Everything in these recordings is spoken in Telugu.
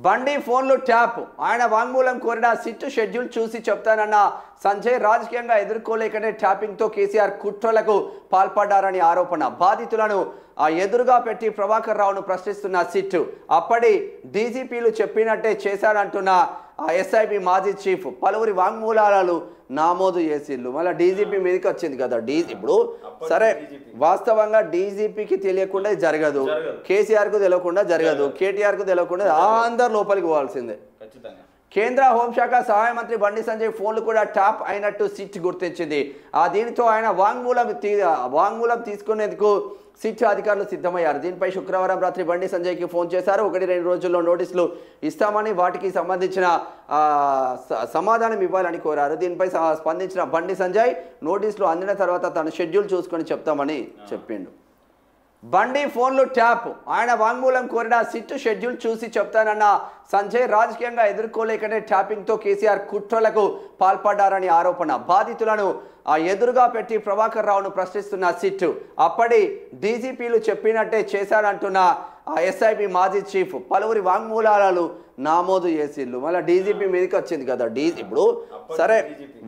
బండి ఫోన్లు ట్యాప్ ఆయన వాంగ్మూలం కోరిన సిట్టు షెడ్యూల్ చూసి చెప్తానన్న సంజయ్ రాజకీయంగా ఎదుర్కోలేకనే ట్యాపింగ్తో కేసీఆర్ కుట్రలకు పాల్పడ్డారని ఆరోపణ. బాధితులను ఎదురుగా పెట్టి ప్రభాకర్ రావును ప్రశ్నిస్తున్న సిట్టు అప్పటి డీజీపీలు చెప్పినట్టే చేశారంటున్న ఎస్ఐబి మాజీ చీఫ్ పలువురి వాంగ్మూలాలు నమోదు చేసిళ్ళు. మళ్ళీ డీజీపీ మీదకి వచ్చింది కదా. ఇప్పుడు సరే వాస్తవంగా డీజీపీకి తెలియకుండా జరగదు, కేసీఆర్కు తెలియకుండా జరగదు, కేటీఆర్కు తెలియకుండా అందరు లోపలికి పోవాల్సిందే. కేంద్ర హోంశాఖ సహాయ మంత్రి బండి సంజయ్ ఫోన్లు కూడా ట్యాప్ అయినట్టు సిట్ గుర్తించింది. దీనితో ఆయన వాంగ్మూలం తీసుకునేందుకు సిట్ అధికారులు సిద్ధమయ్యారు. దీనిపై శుక్రవారం రాత్రి బండి సంజయ్కి ఫోన్ చేశారు. 1-2 రోజుల్లో నోటీసులు ఇస్తామని, వాటికి సంబంధించిన సమాధానం ఇవ్వాలని కోరారు. దీనిపై స్పందించిన బండి సంజయ్ నోటీసులు అందిన తర్వాత తన షెడ్యూల్ చూసుకొని చెప్తామని చెప్పిండు. బండి ఫోన్లు ట్యాప్ ఆయన వాంగ్మూలం కోరిన సిట్టు షెడ్యూల్ చూసి చెప్తానన్న సంజయ్ రాజకీయంగా ఎదుర్కోలేకనే ట్యాపింగ్తో కేసీఆర్ కుట్రలకు పాల్పడ్డారని ఆరోపణ. బాధితులను ఎదురుగా పెట్టి ప్రభాకర్ రావును ప్రశ్నిస్తున్న సిట్టు అప్పటి డీజీపీలు చెప్పినట్టే చేశారంటున్న ఎస్ఐబి మాజీ చీఫ్ పలువురి వాంగ్మూలాలు నమోదు చేసిళ్ళు. మళ్ళీ డీజీపీ మీదకి వచ్చింది కదా. ఇప్పుడు సరే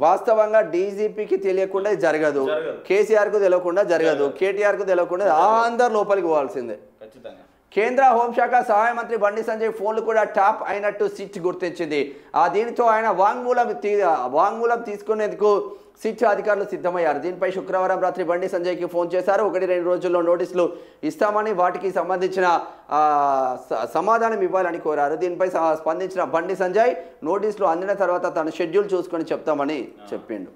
వాస్తవంగా డీజీపీకి తెలియకుండా జరగదు, కేసీఆర్కు తెలియకుండా జరగదు, కేటీఆర్కు తెలియకుండా అందరు లోపలికి పోవాల్సిందే. కేంద్ర హోంశాఖ సహాయ మంత్రి బండి సంజయ్ ఫోన్లు కూడా ట్యాప్ అయినట్టు సిట్ గుర్తించింది. దీనితో ఆయన వాంగ్మూలం తీసుకునేందుకు సిట్ అధికారులు సిద్ధమయ్యారు. దీనిపై శుక్రవారం రాత్రి బండి సంజయ్కి ఫోన్ చేశారు. 1-2 రోజుల్లో నోటీసులు ఇస్తామని, వాటికి సంబంధించిన సమాధానం ఇవ్వాలని కోరారు. దీనిపై స్పందించిన బండి సంజయ్ నోటీసులు అందిన తర్వాత తన షెడ్యూల్ చూసుకొని చెప్తామని చెప్పిండు.